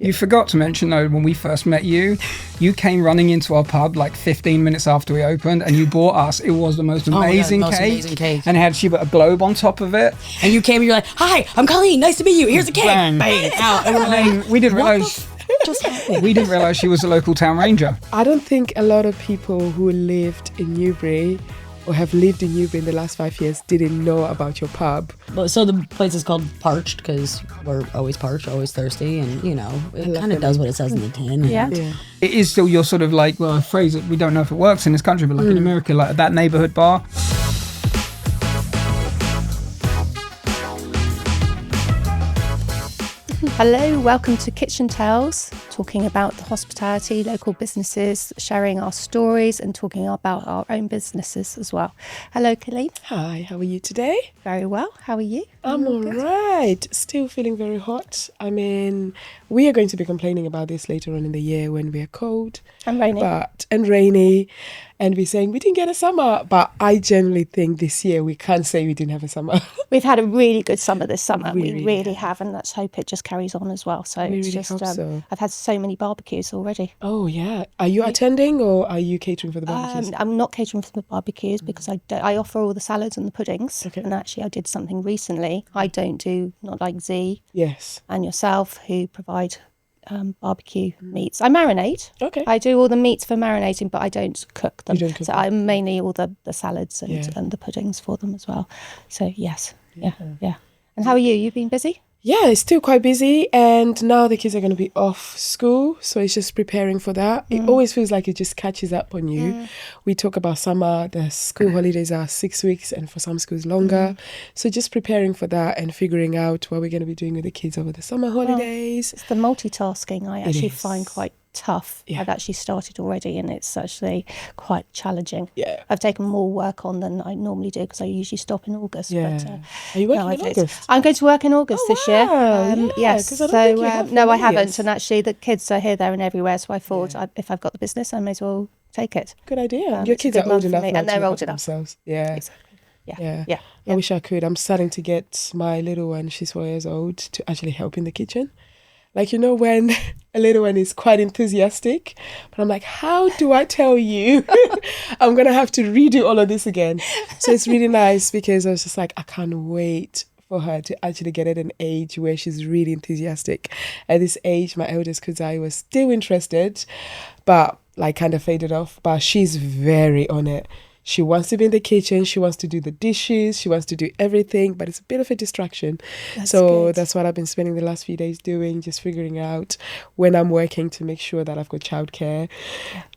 You forgot to mention, though, when we first met you, you came running into our pub like 15 minutes after we opened, and you bought us. It was the most amazing, amazing cake. And it had a globe on top of it. And you came and you're like, "Hi, I'm Colleen. Nice to meet you. Here's a cake." Bang. Out. And we're like, We didn't realise. just happened? We didn't realise she was a local town ranger. I don't think a lot of people who lived in Newbury or have lived in Newbury in the last 5 years didn't know about your pub. Well, so the place is called Parched because we're always parched, always thirsty, and it kind of does what it says in the tin. Yeah. It is still your sort of like, well, a phrase that we don't know if it works in this country, but like in America, like that neighbourhood bar. Hello, welcome to Kitchen Tales, talking about the hospitality, local businesses, sharing our stories and talking about our own businesses as well. Hello, Colleen. Hi, how are you today? Very well. How are you? I'm all right. Still feeling very hot. I mean, we are going to be complaining about this later on in the year when we are cold. And rainy. And rainy. And we're saying we didn't get a summer. But I generally think this year we can't say we didn't have a summer. We've had a really good summer this summer. We We really really have, and let's hope it just carries on as well. So We it's really just, hope so. I've had so many barbecues already. Oh, yeah. Are you attending or are you catering for the barbecues? I'm not catering for the barbecues because I offer all the salads and the puddings. Okay. And actually I did something recently. I don't do, not like Z Yes. and yourself who provide barbecue meats. I marinate. Okay. I do all the meats for marinating, but I don't cook them. You don't cook so them. I'm mainly all the salads and, Yeah. and the puddings for them as well. So yes. Yeah. And how are you? You've been busy? Yeah, it's still quite busy, and now the kids are going to be off school, so it's just preparing for that. It always feels like it just catches up on you. We talk about summer, the school holidays are 6 weeks, and for some schools longer. So just preparing for that and figuring out what we're going to be doing with the kids over the summer holidays. It's the multitasking I actually is. find quite tough. Yeah. I've actually started already and it's actually quite challenging. Yeah. I've taken more work on than I normally do because I usually stop in August. Yeah. But, Are you working no, in August? I'm going to work in August this year. wow. Yes. 'cause I don't think you have no, for I many haven't. years. And actually the kids are here, there and everywhere. So I thought if I've got the business, I may as well take it. Good idea. Your it's a kids good are old month for enough me, now and to they're look old after enough. themselves. Yeah. Exactly. Yeah. Yeah. I wish I could. I'm starting to get my little one, she's 4 years old, to actually help in the kitchen. Like, when a little one is quite enthusiastic, but I'm like, how do I tell you? I'm going to have to redo all of this again. So it's really nice because I was just like, I can't wait for her to actually get at an age where she's really enthusiastic. At this age, my eldest Kuzai was still interested, but like kind of faded off. But she's very on it. She wants to be in the kitchen. She wants to do the dishes. She wants to do everything, but it's a bit of a distraction. That's So good. that's what I've been spending the last few days doing, just figuring out when I'm working to make sure that I've got childcare.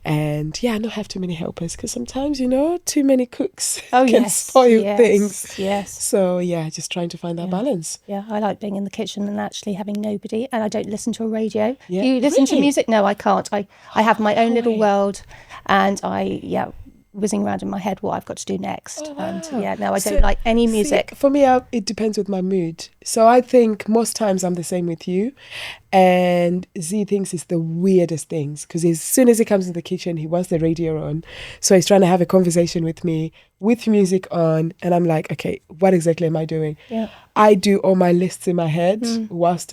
And not have too many helpers because sometimes, too many cooks can spoil things. Yes. So just trying to find that balance. Yeah, I like being in the kitchen and actually having nobody, and I don't listen to a radio. Yeah. Do you listen to Really? music? No, I can't. I have my own little way. world, and whizzing around in my head what I've got to do next. Oh, And wow. I don't like any music. See, for me, it depends with my mood. So I think most times I'm the same with you. And Z thinks it's the weirdest things because as soon as he comes in the kitchen, he wants the radio on. So he's trying to have a conversation with me with music on. And I'm like, okay, what exactly am I doing? Yeah. I do all my lists in my head whilst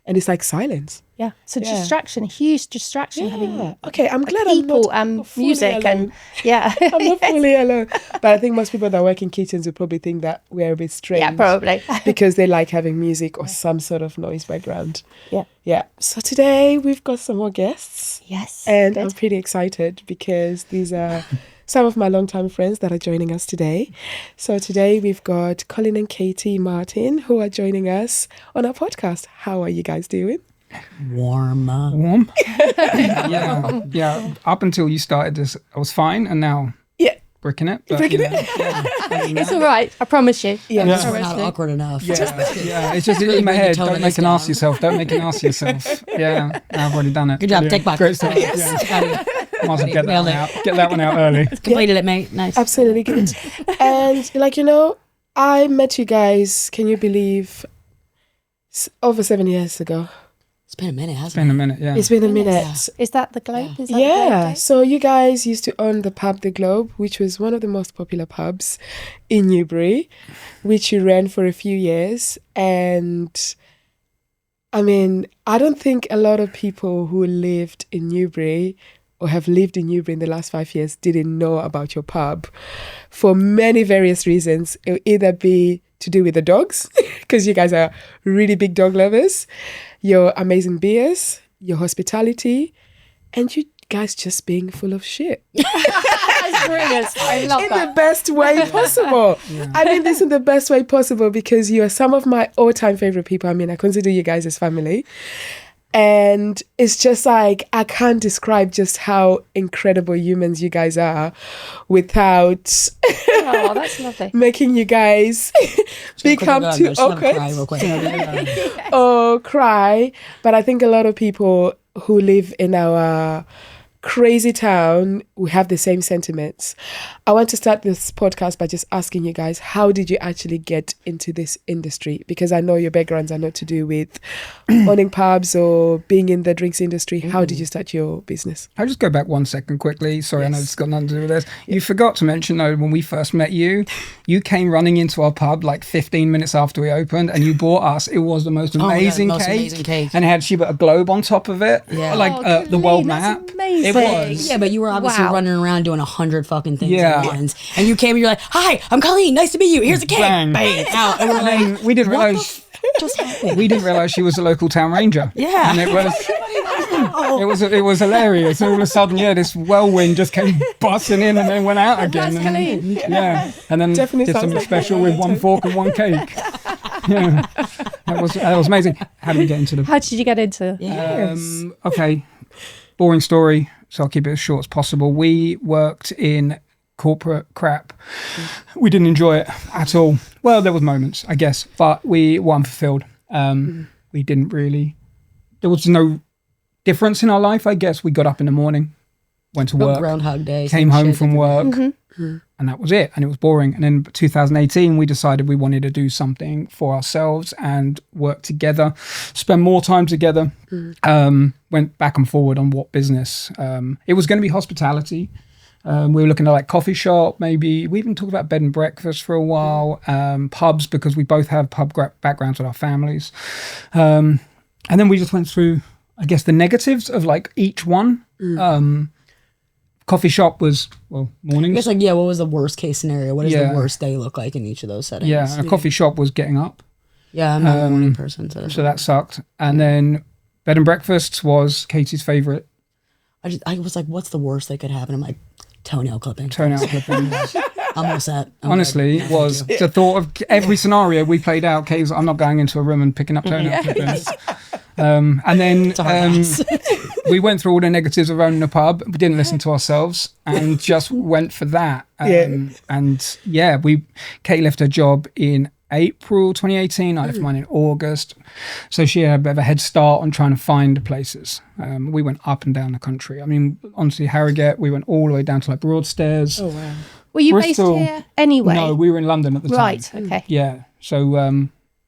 and it's like silence. Yeah, it's a Yeah. distraction, a huge distraction having Okay, I'm glad people I'm not and fully music alone. and I'm not fully alone. But I think most people that work in kitchens would probably think that we're a bit strange. yeah, probably. Because they like having music or some sort of noise background. Yeah. Yeah. So today we've got some more guests. Yes. And good. I'm pretty excited because these are some of my longtime friends that are joining us today. So today we've got Colin and Katie Martin who are joining us on our podcast. How are you guys doing? Warm. Yeah. Up until you started this, I was fine, and now bricking it. But, It's all right. I promise you. Yeah. It's not awkward enough. Yeah, it's just in my bring the head. tone Don't of make this an ass down. yourself. Don't make an ass yourself. Yeah, I've already done it. Good job. Brilliant. Take back. Great stuff. Yes. Yeah. Might as well get that Nailed one it. out. Get that one out early. Completed it, mate. Nice. Absolutely good. And I met you guys, can you believe, over 7 years ago. It's been a minute, It's hasn't been it? a minute, yeah. It's been a minute. Yeah. Is that the Globe? Is that the Globe Yeah, Day? so you guys used to own the pub The Globe, which was one of the most popular pubs in Newbury, which you ran for a few years. And I mean, I don't think a lot of people who lived in Newbury or have lived in Newbury in the last 5 years didn't know about your pub for many various reasons. It would either be to do with the dogs, because you guys are really big dog lovers, your amazing beers, your hospitality, and you guys just being full of shit. That's brilliant. I love In that. the best way possible. I mean this in the best way possible because you are some of my all-time favorite people. I mean, I consider you guys as family. And it's just like, I can't describe just how incredible humans you guys are without Oh, that's lovely. making you guys become too awkward Cry real quick. or cry. But I think a lot of people who live in our crazy town, we have the same sentiments. I want to start this podcast by just asking you guys, how did you actually get into this industry? Because I know your backgrounds are not to do with owning pubs or being in the drinks industry. How did you start your business? I'll just go back 1 second quickly. Sorry, I know it's got nothing to do with this. You forgot to mention, though, when we first met you, you came running into our pub like 15 minutes after we opened and you bought us. It was the most amazing, most cake. amazing cake. And it had she put a globe on top of it. Yeah. Like the world map. That's amazing. It was. Yeah, but you were obviously Wow. running around doing 100 fucking things Yeah. at once. And you came and you're like, hi, I'm Colleen. Nice to meet you. Here's a cake. Bang. Bang. Out. And we're And like, then we didn't what realise the just happened? we didn't realise she was a local town ranger. Yeah. And it was hilarious. All of a sudden, this whirlwind just came busting in and then went out again. That's And, Colleen. yeah. And then Definitely did sounds something like special my with one ranger. fork and one cake. Yeah. That was amazing. How did we get into the How did you get into? okay, boring story, so I'll keep it as short as possible. We worked in corporate crap. We didn't enjoy it at all. Well, there was moments, I guess, but we were unfulfilled. We didn't really, there was no difference in our life, I guess. We got up in the morning, went to work, Groundhog Day. came same home shit, from different- work, and that was it. And it was boring. And in 2018, we decided we wanted to do something for ourselves and work together, spend more time together. Went back and forward on what business. It was going to be hospitality. We were looking at like coffee shop, maybe. We even talked about bed and breakfast for a while, pubs, because we both have pub backgrounds with our families. And then we just went through, I guess, the negatives of like each one. Coffee shop was, well, I mornings. guess what was the worst case scenario? What does Yeah. the worst day look like in each of those settings? Yeah, and a coffee shop was getting up. Yeah, I'm not a morning person. So that sucked. And then bed and breakfasts was Katie's favourite. I was like, what's the worst that could happen? I'm like, toenail clipping. Toenail clipping. I'm all set. I'm Honestly, good. it was the thought of every scenario we played out. Kate was, I'm not going into a room and picking up toenail clippings. And then we went through all the negatives of owning a pub. We didn't listen to ourselves and just went for that. And Kate left her job in April 2018. I left mine in August. So she had a bit of a head start on trying to find places. We went up and down the country. I mean, honestly, Harrogate, we went all the way down to like Broadstairs. Oh, wow. Were you Bristol. based here anyway? No, we were in London at the time. Right, okay. Yeah. So,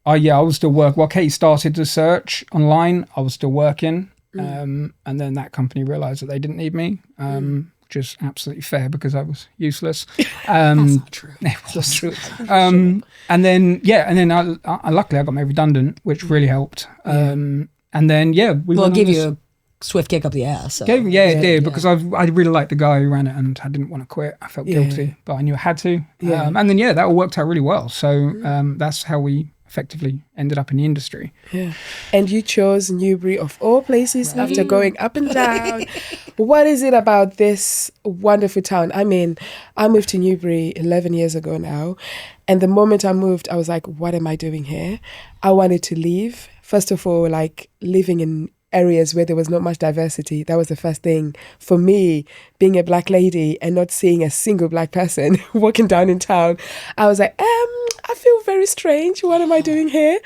I was still working. While Kate started the search online, I was still working. And then that company realised that they didn't need me, which is absolutely fair because I was useless. That's not true. It was true. And then I luckily I got made redundant, which really helped. And then we Well, went I'll on give this- you a swift kick up the ass. So. it did because I really liked the guy who ran it and I didn't want to quit. I felt guilty, but I knew I had to. And then that all worked out really well. So that's how we effectively ended up in the industry. Yeah. And you chose Newbury of all places after going up and down. What is it about this wonderful town? I mean, I moved to Newbury 11 years ago now. And the moment I moved, I was like, what am I doing here? I wanted to leave. First of all, like living in areas where there was not much diversity. That was the first thing for me, being a black lady and not seeing a single black person walking down in town. I was like, I feel very strange. What am I doing here?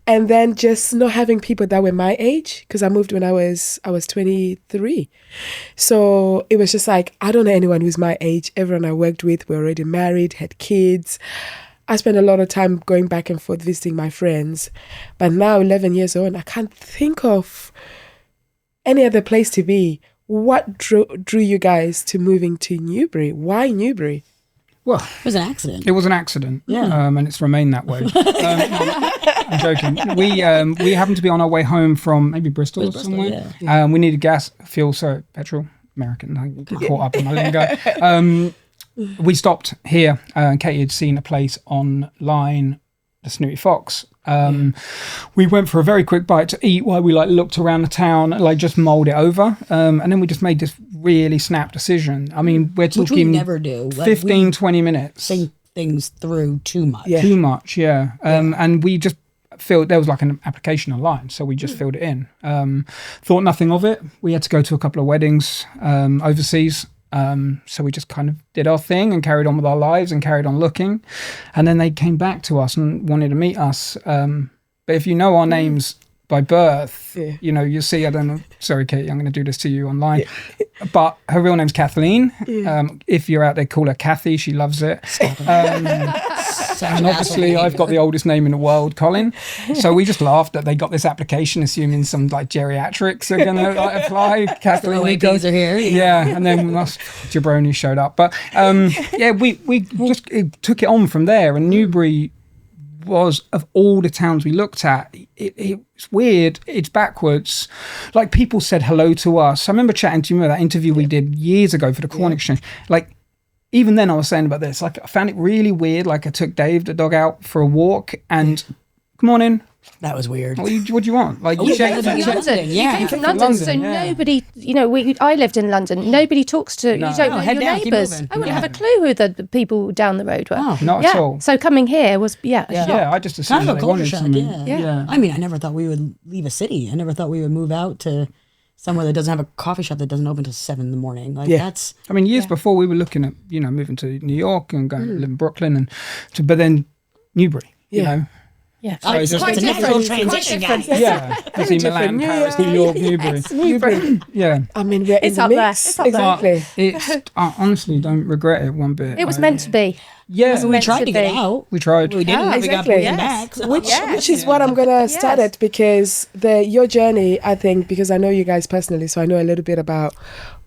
And then just not having people that were my age, because I moved when I was 23. So it was just like, I don't know anyone who's my age. Everyone I worked with were already married, had kids. I spent a lot of time going back and forth visiting my friends. But now, 11 years on, I can't think of any other place to be. What drew you guys to moving to Newbury? Why Newbury? Well, It was an accident. it was an accident. Yeah. And it's remained that way. I'm joking. We happened to be on our way home from maybe Bristol or somewhere. yeah. We needed petrol. American. I get caught up in my lingo. We stopped here. Katie had seen a place online, the Snooty Fox. We went for a very quick bite to eat while we looked around the town, just mulled it over, and then we just made this really snap decision. I mean, we're talking Which we never do. 15, 20 minutes. Think things through too much. Yeah. Too much, yeah. And we just filled, there was an application online, so we just filled it in. Thought nothing of it. We had to go to a couple of weddings overseas. So we just kind of did our thing and carried on with our lives and carried on looking. And then they came back to us and wanted to meet us. But if you know our names by birth, you see, I don't know, sorry, Katie, I'm going to do this to you online. But her real name's Kathleen. If you're out there, call her Kathy. She loves it. And obviously, I've got the oldest name in the world, Colin. So we just laughed that they got this application, assuming some geriatrics are going to apply. Kathleen, The APs are here. yeah, and then jabroni showed up. But we just took it on from there. And Newbury was, of all the towns we looked at, it's weird, it's backwards. People said hello to us. I remember chatting to you about that interview we did years ago for the Corn Exchange. Even then I was saying about this, I found it really weird. I took Dave, the dog, out for a walk and, come on in. That was weird. What do you want? you came from London. You came from London, so nobody, I lived in London. Nobody talks to, you don't know your neighbours. I wouldn't have a clue who the people down the road were. Oh, not at all. So coming here was, a shock. I just assumed Kind of a they culture wanted shock, something. yeah. I mean, I never thought we would leave a city. I never thought we would move out to somewhere that doesn't have a coffee shop that doesn't open until 7 in the morning. That's... I mean, years before we were looking at, moving to New York and going to live in Brooklyn but then Newbury, you know. Yeah, So it's quite a natural transition, guys. Yeah, you see Milan, Paris, New York, Newbury. Newbury. Yeah. I mean, we're in It's the up there. mix. It's up there. Exactly. I honestly don't regret it one bit. it was meant to be. Yeah, We tried to get out. we tried. We didn't. We got exactly. pulled back. So. Which is what I'm gonna start at, because your journey, I think, because I know you guys personally, so I know a little bit about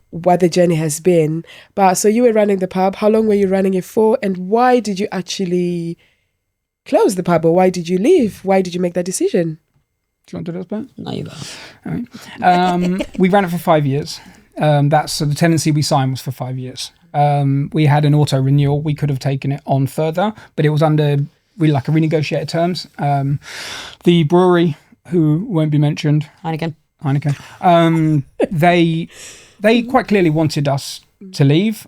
what the journey has been. But so you were running the pub. How long were you running it for, and why did you actually close the pub, or why did you leave? Why did you make that decision? Do you want to do this bit? No, you go. All right. We ran it for 5 years. So the tenancy we signed was for 5 years. We had an auto renewal. We could have taken it on further, but it was under really a renegotiated terms. The brewery, who won't be mentioned, Heineken. They quite clearly wanted us to leave.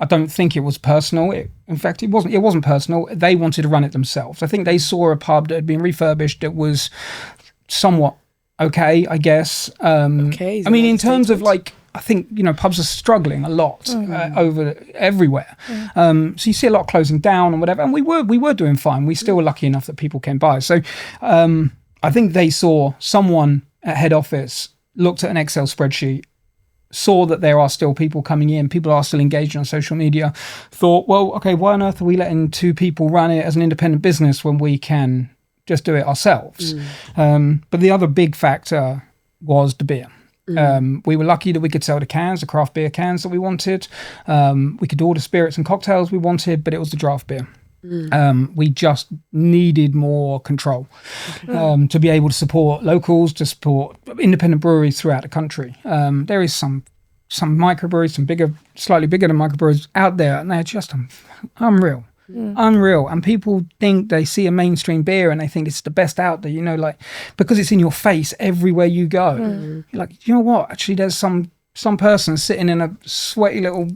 I don't think it was personal. In fact, it wasn't personal. They wanted to run it themselves. I think they saw a pub that had been refurbished that was somewhat okay, I guess. I mean, in terms of I think, pubs are struggling a lot over everywhere. So you see a lot closing down and whatever. And we were doing fine. We still were lucky enough that people came by. So I think they saw someone at head office, looked at an Excel spreadsheet, saw that there are still people coming in, people are still engaging on social media, thought, well, okay, why on earth are we letting two people run it as an independent business when we can just do it ourselves? But the other big factor was the beer. We were lucky that we could sell the craft beer cans that we wanted. We could order spirits and cocktails we wanted, but it was the draft beer. We just needed more control to be able to support locals, to support independent breweries throughout the country. There is some microbreweries, some bigger, slightly bigger than microbreweries out there, and they're just unreal. And people think they see a mainstream beer and they think it's the best out there, because it's in your face everywhere you go. You're like, you know what, actually there's some person sitting in a sweaty little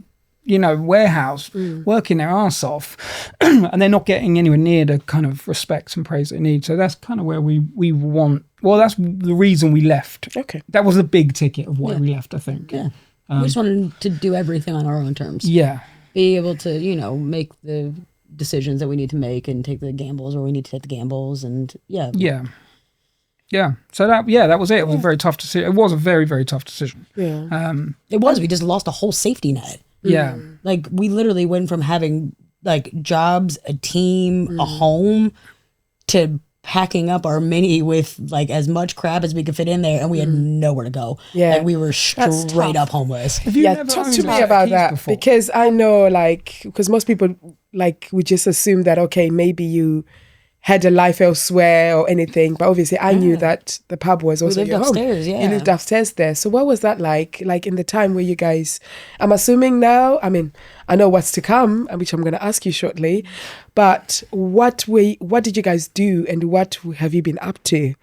warehouse working their arse off and they're not getting anywhere near the kind of respect and praise they need. So that's kind of where we want, that's the reason we left. Okay. That was a big ticket of why we left, I think. Yeah. We just wanted to do everything on our own terms. Yeah. Be able to, make the decisions that we need to make and take the gambles where we need to take the gambles, and Yeah. So that was it. It was a very tough decision. It was a very, very tough decision. Yeah. it was. We just lost a whole safety net. Yeah. We literally went from having jobs, a team, a home, to packing up our mini with like as much crap as we could fit in there, and we had nowhere to go. Yeah. Like we were straight up homeless. Have you Yeah, never talk owned to me like about keys that before? because I know, like, because most people like we just assume that okay, maybe you had a life elsewhere or anything, but obviously I knew that the pub was also lived your home. upstairs, yeah. You lived upstairs there. So what was that like in the time where you guys? I'm assuming now. I mean, I know what's to come, which I'm going to ask you shortly. But what did you guys do, and what have you been up to?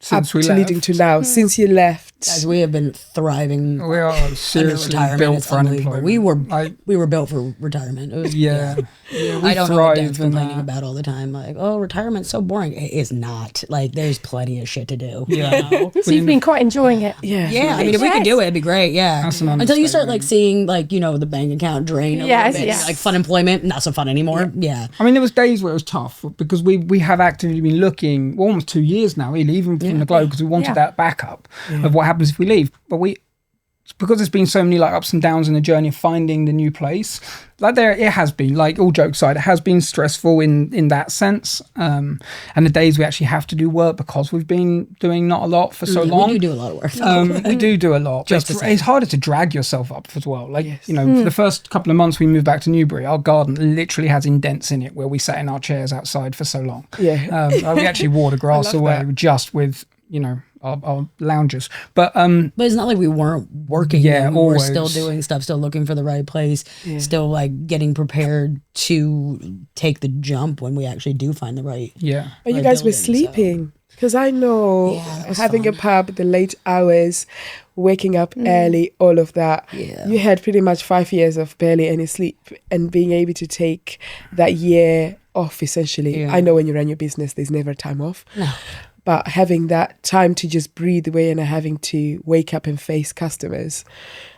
Since we leading left. to now, since you left? Guys, we have been thriving. We are under seriously retirement. built It's for unbelievable. unemployment. We were built for retirement. It was, Yeah. Yeah, we I don't know what Dan's thrive in complaining that. about all the time. Like, oh, retirement's so boring. It is not. Like, there's plenty of shit to do. Yeah. You know? So you've been quite enjoying it. Yeah. Yeah, I mean, if we could do it, it'd be great. Yeah, That's an until you start like understatement. seeing like the bank account drain a Yes, little bit, yes. like fun employment, not so fun anymore. Yeah, I mean, there was days where it was tough because we have actively been looking almost 2 years now, really, even from the Globe, because we wanted Yeah. that backup of what happens if we leave. But because there's been so many like ups and downs in the journey of finding the new place, like it has been, like, all jokes aside, it has been stressful in that sense. And the days we actually have to do work because we've been doing not a lot for so long. we do a lot of work. We do a lot. But Just the same. it's harder to drag yourself up as well. Like, for the first couple of months we moved back to Newbury, our garden literally has indents in it where we sat in our chairs outside for so long. Yeah. We actually wore the grass love away that. just with, our loungers. But But it's not like we weren't working. Yeah, we were always. still doing stuff, still looking for the right place, still like getting prepared to take the jump when we actually do find the right. yeah. But you Right guys were building, so- sleeping. Because I know Yeah, that was having fun. a pub, the late hours, waking up early, all of that. Yeah. You had pretty much 5 years of barely any sleep, and being able to take that year off, essentially. Yeah. I know when you run your business, there's never time off. No. But having that time to just breathe away and having to wake up and face customers,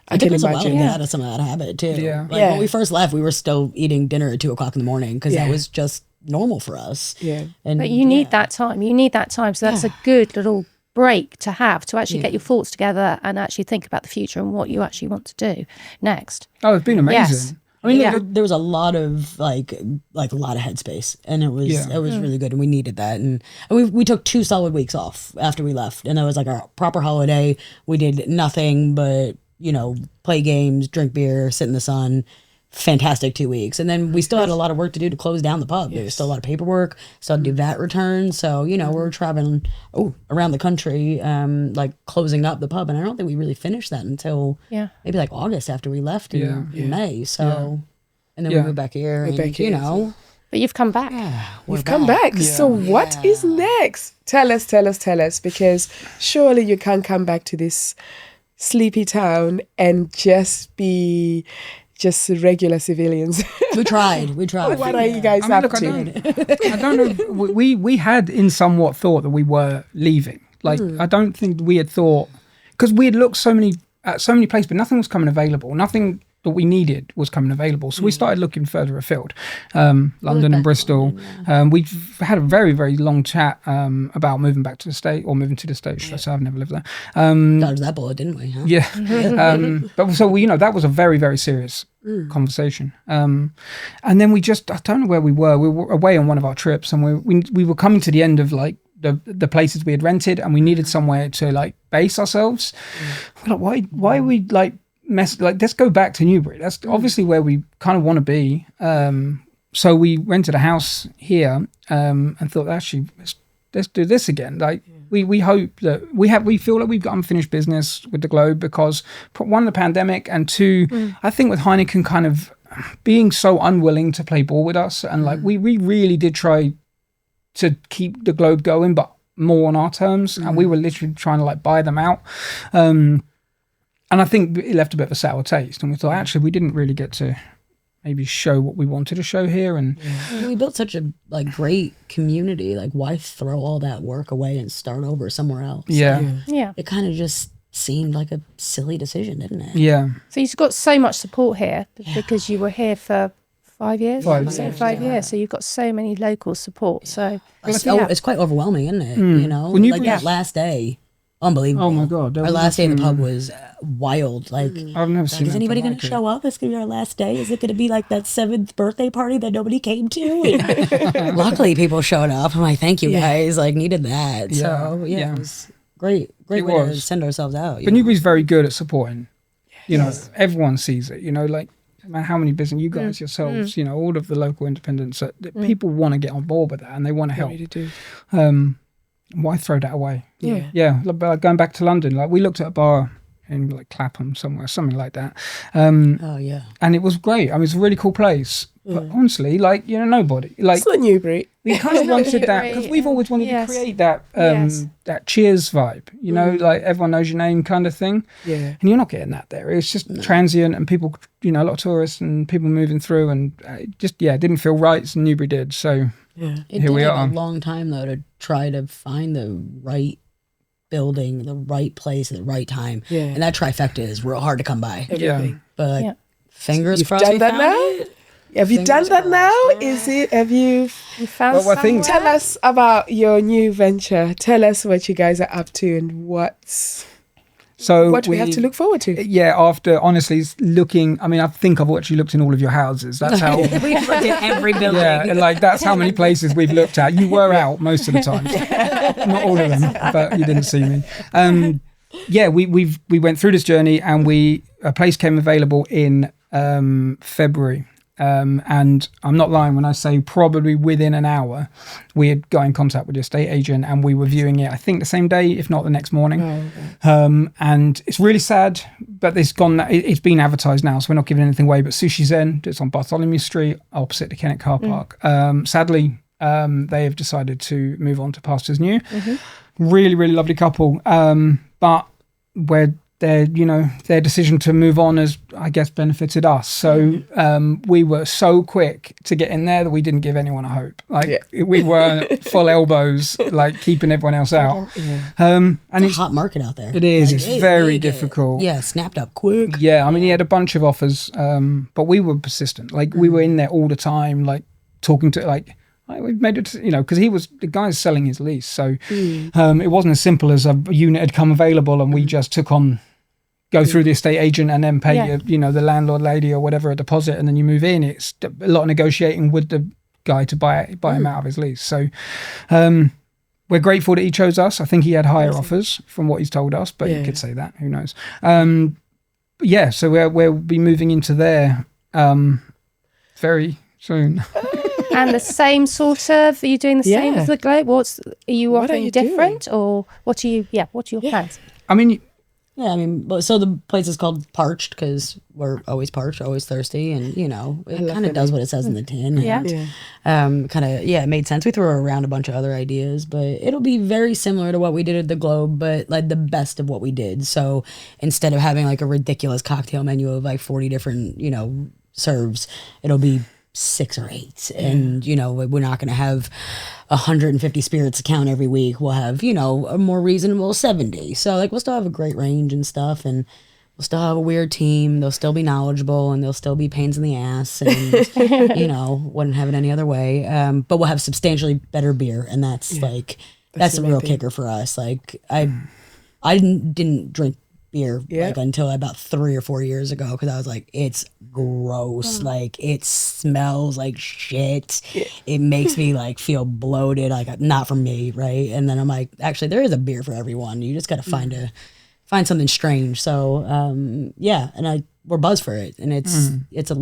I It can took us a while to imagine. get out of some of that habit too. Yeah. Like Yeah. when we first left, we were still eating dinner at 2:00 in the morning because Yeah. that was just normal for us. Yeah. And But you need that time. You need that time. So that's a good little break to have to actually get your thoughts together and actually think about the future and what you actually want to do next. Oh, it's been amazing. Yes. I mean, Yeah. There was a lot of like a lot of headspace, and it was really good, and we needed that. And we took 2 solid weeks off after we left, and it was like our proper holiday. We did nothing but play games, drink beer, sit in the sun. Fantastic 2 weeks, and then we still had a lot of work to do to close down the pub. There was still a lot of paperwork, still had to do VAT returns. So we're traveling around the country, like closing up the pub, and I don't think we really finished that until maybe like August after we left in May. So, and then we moved back here, and back here, But you've come back. You've come back. So what is next? Tell us, because surely you can't come back to this sleepy town and just be just regular civilians. We tried. What are you guys up to? I don't know. We had in somewhat thought that we were leaving. Like, I don't think we had thought, because we had looked at so many places, but nothing was coming available. Nothing that we needed was coming available. So we started looking further afield, London and Bristol. We've had a very, very long chat about moving back to the state, or moving to the States. So I've never lived there. Dodged that bullet, didn't we? Huh? Yeah. But so that was a very, very serious conversation. And then I don't know where we were. We were away on one of our trips, and we were coming to the end of like the places we had rented, and we needed somewhere to like base ourselves. We're like, why are we like let's go back to Newbury. That's obviously where we kind of want to be. So we rented a house here, and thought, actually, let's do this again. Like, we hope that we feel like we've got unfinished business with the Globe, because one, the pandemic, and two, I think with Heineken kind of being so unwilling to play ball with us, and like we really did try to keep the Globe going, but more on our terms, and we were literally trying to like buy them out. And I think it left a bit of a sour taste, and we thought, actually, we didn't really get to maybe show what we wanted to show here. And we built such a like great community. Like, why throw all that work away and start over somewhere else? yeah. It kind of just seemed like a silly decision, didn't it? Yeah. So you've got so much support here because you were here for 5 years. 5 years, 5 years. So you've got so many local support. So It's quite overwhelming, isn't it? When you Like that last day, unbelievable. Oh my God. Our last day in the pub was wild. Like, I've never seen is anybody going to show up? It's going to be our last day. Is it going to be like that 7th birthday party that nobody came to? Luckily, people showed up. I'm like, thank you guys. Like, needed that. So, it was great. Great way to send ourselves out. But Newbury's very good at supporting. You know, everyone sees it. You know, like, man, how many business, you guys yourselves, you know, all of the local independents, people want to get on board with that and they want to help. Really do. Why throw that away? Yeah. Going back to London, like we looked at a bar in like Clapham somewhere, something like that. And it was great. I mean, it's a really cool place. But honestly, like, you know, nobody. Like, it's not Newbury. We kind of wanted that because we've always wanted to create that that Cheers vibe, you know, like everyone knows your name kind of thing. Yeah. And you're not getting that there. It's just transient and people, you know, a lot of tourists and people moving through and it didn't feel right. So Newbury did. So here we are. It took a long time though to try to find the right building, the right place at the right time. Yeah. And that trifecta is real hard to come by. Everything. But fingers crossed. You've done that now? Have you done that now? Have you found somewhere? Tell us about your new venture. Tell us what you guys are up to and what we have to look forward to. Yeah, after honestly looking, I mean, I think I've actually looked in all of your houses. That's how we've looked at every building. Yeah, and like that's how many places we've looked at. You were out most of the time, not all of them, but you didn't see me. We went through this journey, and a place came available in February. And I'm not lying when I say probably within an hour, we had got in contact with the estate agent and we were viewing it, I think the same day, if not the next morning. And it's really sad, but it's been advertised now, so we're not giving anything away. But Sushi Zen, it's on Bartholomew Street, opposite the Kennet car park. Sadly, they have decided to move on to Pastures New. Really, really lovely couple. But their decision to move on has, I guess, benefited us. So we were so quick to get in there that we didn't give anyone a hope. We were full elbows, like keeping everyone else out. And it's a hot market out there. It is. Like, it's very difficult. Snapped up quick. Yeah, I mean, he had a bunch of offers, but we were persistent. Like we were in there all the time, like talking to we made it, you know, because the guy's selling his lease. So it wasn't as simple as a unit had come available and we just go through the estate agent and then pay the landlord lady or whatever a deposit and then you move in. It's a lot of negotiating with the guy to buy him out of his lease. So we're grateful that he chose us. I think he had higher offers from what he's told us, but you could say that, who knows. So we'll be moving into there very soon. And the same sort of, are you doing the same as the Globe? Are you offering different or what are your plans? I mean, so the place is called Parched because we're always parched, always thirsty, and you know it kind of does what it says in the tin. It made sense. We threw around a bunch of other ideas, but it'll be very similar to what we did at the Globe, but like the best of what we did. So instead of having like a ridiculous cocktail menu of like 40 different serves, it'll be 6 or 8, and we're not going to have 150 spirits account every week. We'll have a more reasonable 70. So like we'll still have a great range and stuff, and we'll still have a weird team. They'll still be knowledgeable, and they'll still be pains in the ass, and wouldn't have it any other way. But we'll have substantially better beer, and that's that's the real kicker for us. Like I didn't drink beer like until about 3 or 4 years ago because I was like, it's gross, like it smells like shit, it makes me like feel bloated, like not for me, right? And then I'm like, actually there is a beer for everyone, you just gotta find something strange. So and we're buzzed for it, and it's a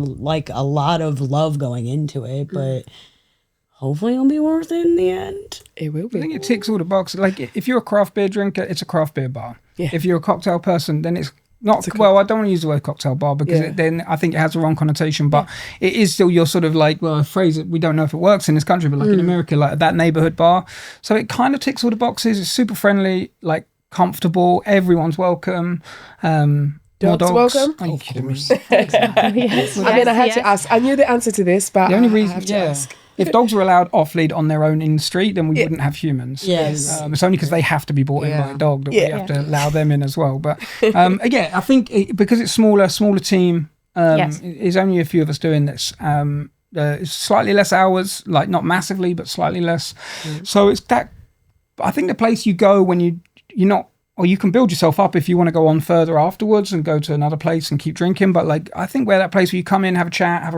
lot of love going into it, but hopefully it'll be worth it in the end. It will be. I think it ticks all the boxes. Like if you're a craft beer drinker, it's a craft beer bar. If you're a cocktail person, then it's not. I don't want to use the word cocktail bar because then I think it has the wrong connotation. But it is still your sort of like, well, a phrase that we don't know if it works in this country, but like in America, like that neighbourhood bar. So it kind of ticks all the boxes. It's super friendly, like comfortable. Everyone's welcome. Dogs welcome? Are you kidding me? Yes. I had to ask. I knew the answer to this, but the only reason, I have to ask. If dogs were allowed off lead on their own in the street, then we wouldn't have humans. Yes. It's only because they have to be brought in by a dog that we have to allow them in as well. But again, I think because it's smaller team, there's only a few of us doing this. It's slightly less hours, like not massively, but slightly less. So it's that. I think the place you go when you're not or you can build yourself up if you want to go on further afterwards and go to another place and keep drinking. But like, I think we're that place where you come in, have a chat, have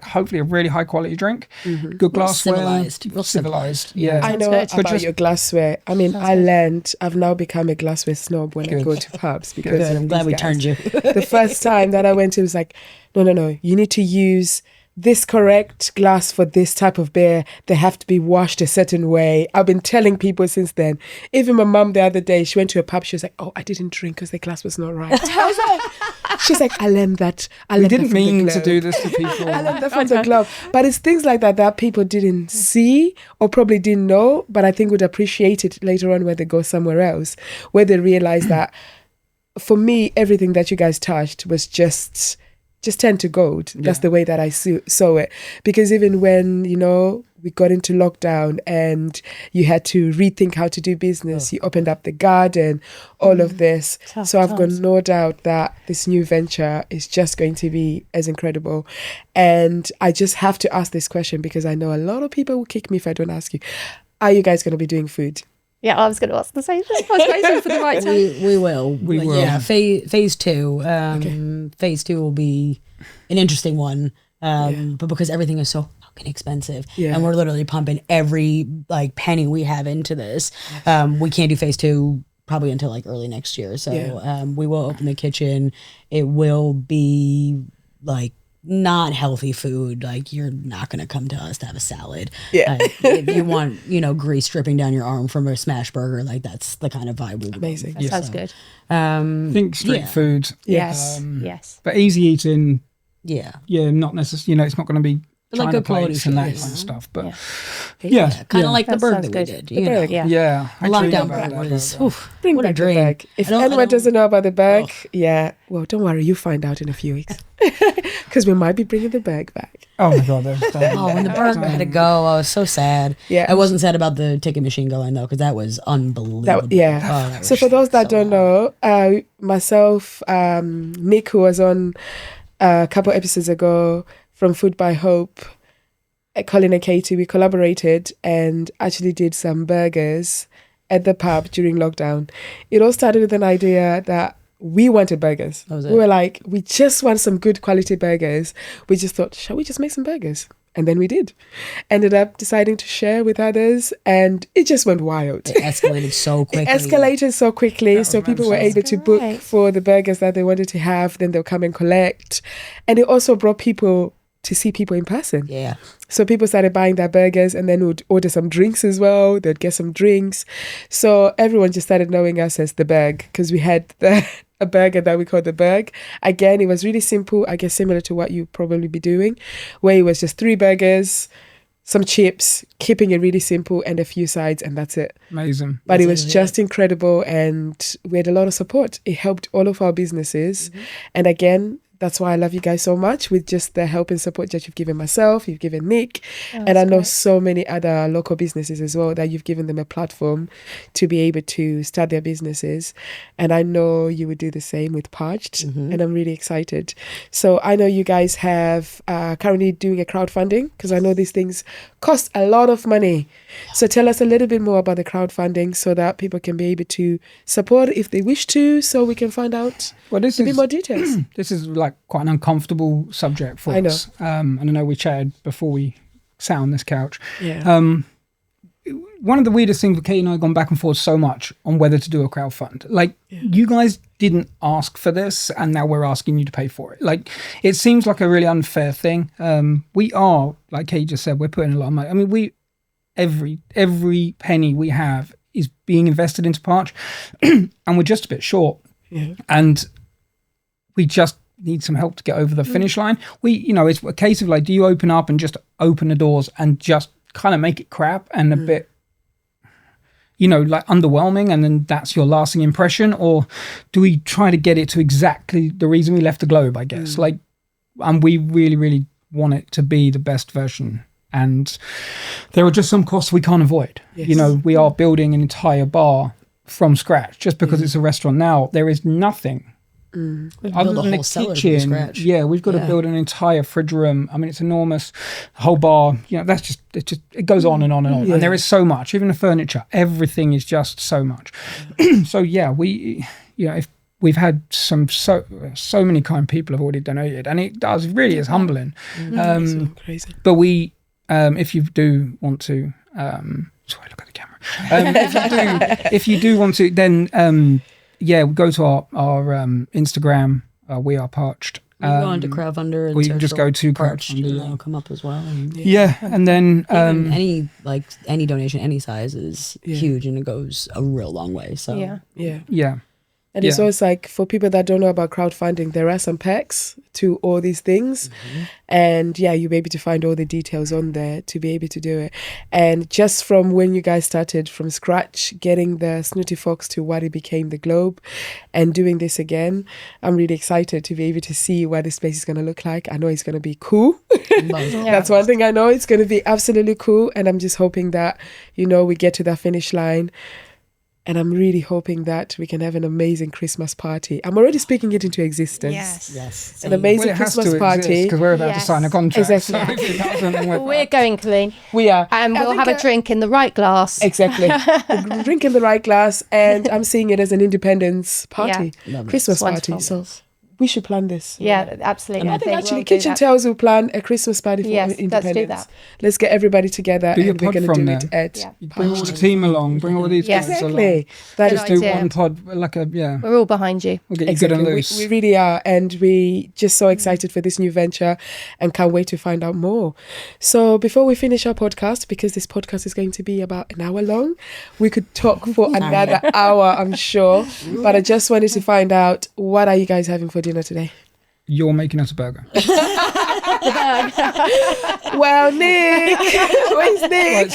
hopefully a really high quality drink, good glassware, Real civilized. Yeah, I know about your glassware. I mean, I've now become a glassware snob when I go to pubs because I'm glad we turned you. The first time that I went, it was like, no, you need to use this correct glass for this type of beer. They have to be washed a certain way. I've been telling people since then. Even my mum the other day, she went to a pub. She was like, "Oh, I didn't drink because the glass was not right." I was like, she's like, "I learned that. We didn't mean to do this to people." I learned that from the glove. But it's things like that people didn't see or probably didn't know, but I think would appreciate it later on when they go somewhere else, where they realize that for me, everything that you guys touched was just turned to gold. That's the way that I saw it. Because even when, we got into lockdown and you had to rethink how to do business, you opened up the garden, all of this. So I've got no doubt that this new venture is just going to be as incredible. And I just have to ask this question because I know a lot of people will kick me if I don't ask you. Are you guys going to be doing food? Yeah, I was going to ask the same thing. I was waiting for the right time. We will. We will. Yeah, phase two. Phase two will be an interesting one. But because everything is so fucking expensive, and we're literally pumping every penny we have into this, we can't do phase two probably until early next year. So we will open the kitchen. It will be not healthy food. You're not going to come to us to have a salad. If you want, grease dripping down your arm from a smash burger, that's the kind of vibe we Amazing. That sounds good. Think street food. Yes. Yes. But easy eating. Yeah. Yeah, not necessarily, it's not going to be China good plates quality and that food, kind of stuff. But kind of like the That burger sounds we good. did. The burger, yeah. Yeah. The lockdown burger was, Bring what a back the dream. bag. If anyone doesn't know about the bag, well, don't worry, you find out in a few weeks. Because we might be bringing the bag back. Oh my God. When the burger had to go, I was so sad. Yeah. I wasn't sad about the ticket machine going though, because that was unbelievable. That for those that don't know, myself, Nick, who was on a couple episodes ago from Food by Hope, Colin and Katie, we collaborated and actually did some burgers at the pub during lockdown. It all started with an idea that we wanted burgers. That was it. We were like, we just want some good quality burgers. We just thought, shall we just make some burgers? And then we did. Ended up deciding to share with others, and it just went wild. It escalated so quickly. So people were able to book for the burgers that they wanted to have. Then they'll come and collect. And it also brought people to see people in person. Yeah. So people started buying their burgers and then would order some drinks as well. They'd get some drinks. So everyone just started knowing us as The Berg because we had a burger that we called The Berg. Again, it was really simple, I guess similar to what you probably be doing, where it was just 3 burgers, some chips, keeping it really simple and a few sides, and that's it. Amazing. But it was just incredible, and we had a lot of support. It helped all of our businesses. Mm-hmm. And again, that's why I love you guys so much, with just the help and support that you've given myself, you've given Nick, and I know so many other local businesses as well, that you've given them a platform to be able to start their businesses. And I know you would do the same with Parched, and I'm really excited. So I know you guys have currently doing a crowdfunding, because I know these things cost a lot of money. So tell us a little bit more about the crowdfunding so that people can be able to support if they wish to, so we can find out a bit more details. This is like quite an uncomfortable subject for us. And I know we chatted before we sat on this couch. Yeah. One of the weirdest things with Katie and I have gone back and forth so much on whether to do a crowdfund. Like, you guys didn't ask for this, and now we're asking you to pay for it. Like, it seems like a really unfair thing. We are, like Katie just said, we're putting a lot of money. I mean, every penny we have is being invested into Parched, and we're just a bit short. Yeah. And we just need some help to get over the finish line. It's a case of like, do you open up and just open the doors and just kind of make it crap and a bit, like underwhelming, and then that's your lasting impression? Or do we try to get it to exactly the reason we left the globe, I guess? And we really, really want it to be the best version. And there are just some costs we can't avoid. Yes. We are building an entire bar from scratch. Just because it's a restaurant now, there is nothing Build Other a than the whole cellar from kitchen, scratch. yeah, we've got to build an entire fridge room. I mean, it's enormous, whole bar. You know, that's just it goes on and on and on. And there is so much. Even the furniture, everything is just so much. So yeah, if we've had so many kind people have already donated, and it really is humbling. Crazy. But if you do want to, sorry, look at the camera. If you do want to, then go to our Instagram. We are Parched. You go on to crowdfunder, or you can just go to Parched, crowdfunder. and that'll come up as well. And And then any donation, any size is huge, and it goes a real long way. So yeah. And it's always like, for people that don't know about crowdfunding, there are some perks to all these things. And you'll be able to find all the details on there to be able to do it. And just from when you guys started from scratch, getting the Snooty Fox to what it became, the Globe, and doing this again, I'm really excited to be able to see what this place is going to look like. I know it's going to be cool. That's one thing I know. It's going to be absolutely cool. And I'm just hoping that, we get to that finish line. And I'm really hoping that we can have an amazing Christmas party. I'm already speaking it into existence. Yes. An amazing Christmas party. Because we're about to sign a contract. Exactly. So if it doesn't, then We're going, Colleen. We are. And we'll have a drink in the right glass. Exactly. Drink in the right glass. And I'm seeing it as an independence party. Christmas party. So we should plan this. Yeah, absolutely. And I think actually Kitchen Tales will plan a Christmas party for Independence. Let's do that. Let's get everybody together, Do your and we're pod going to from do there. it at bring all the team along, bring all these guys along. Exactly. That is Just do one pod, We're all behind you. We'll get you good and loose. We really are, and we just so excited for this new venture and can't wait to find out more. So before we finish our podcast, because this podcast is going to be about an hour long, we could talk for another hour, I'm sure. But I just wanted to find out, what are you guys having for dinner today? You're making us a burger. Well, Nick, where's Nick?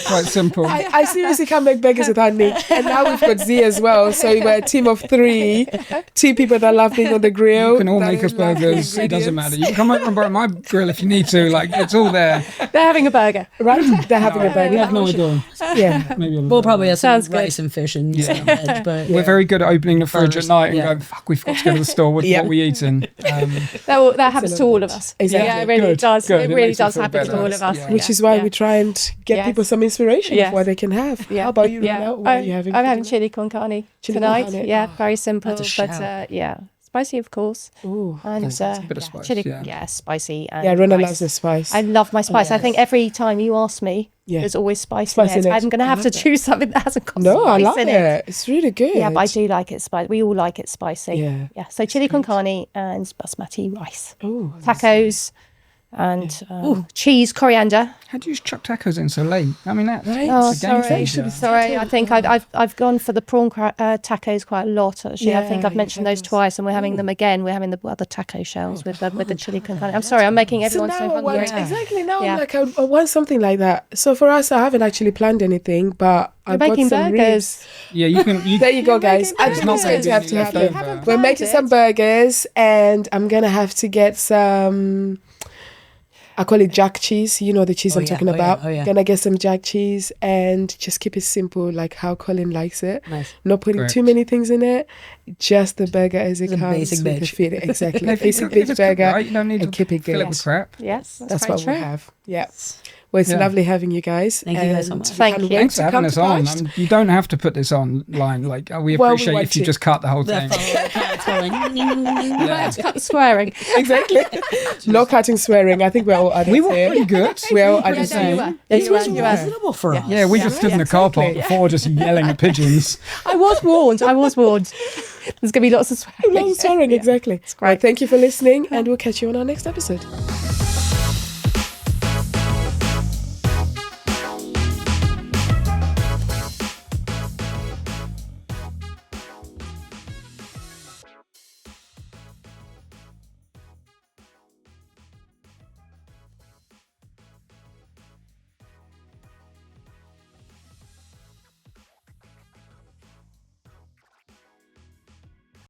Quite simple. I seriously can't make burgers without Nick. And now we've got Z as well. So we're a team of 3, 2 people that love being on the grill. You can all make us burgers. It doesn't matter. You can come over and borrow my grill if you need to. Like, it's all there. They're having a burger. Right? They're having a burger. We have no idea. Yeah. Maybe we'll probably have some Sounds good. rice and fish and veg, but we're very good at opening the fridge at night and going, fuck, we forgot to go to the store with what we eating. That happens to all of us. Exactly. Yeah, it really does. Good. It really makes us does feel happen better. to all of us. Yeah. Which is why we try and get people some inspiration of what they can have. Yeah. How about you, Rhona? What are you having? I'm having chili con carne tonight. con carne. Yeah, very simple. That's a But spicy, of course. Ooh. And a bit of spice, chili, yeah. spicy. And Yeah, Rhona rice. loves the spice. I love my spice. I think every time you ask me, Yeah. there's always spice Spice in in it. it. I'm going to have to choose something that hasn't got No, I spice love in it. It's really good. Yeah, but I do like it spicy. We all like it spicy. Yeah. So chili con carne and basmati rice. Ooh. Tacos and cheese, coriander. How do you chuck tacos in so late? I mean, that's Right? Oh, a game changer. sorry. I think I've gone for the prawn tacos quite a lot. Actually, I think I've mentioned those twice, and we're having them again. We're having the other taco shells with the chili con carne. I'm sorry, I'm making everyone so hungry. Exactly. Now I'm like, I want something like that. So for us, I haven't actually planned anything, but You're I've got making some burgers. Yeah, you can. There you go, guys. I making think it's going to have to burgers. happen. You We're making some burgers, and I'm gonna have to get some. I call it jack cheese. You know the cheese I'm talking about. Gonna get some jack cheese and just keep it simple, like how Colin likes it. Nice. Not putting too many things in it. Just the burger as it comes. Basic with the bitch. feed. Exactly. If Basic it's bitch burger. right, you don't need and to keep it fill it good. with crap. Yes, That's very what true. we have. Yeah. Well, it's lovely having you guys. Thank you guys so much. Thank you. Thanks for having us on. You don't have to put this online. Like, we appreciate if you just cut the whole thing. Let's cut the swearing. Exactly. No cutting swearing. I think we're all adults We were here. pretty good. We're all Yeah, adults no, you here. were. This was You were. reasonable for us. Yeah, we just stood in the car park before just yelling at pigeons. I was warned. There's going to be lots of swearing. Lots of swearing, exactly. It's great. Well, thank you for listening, and we'll catch you on our next episode.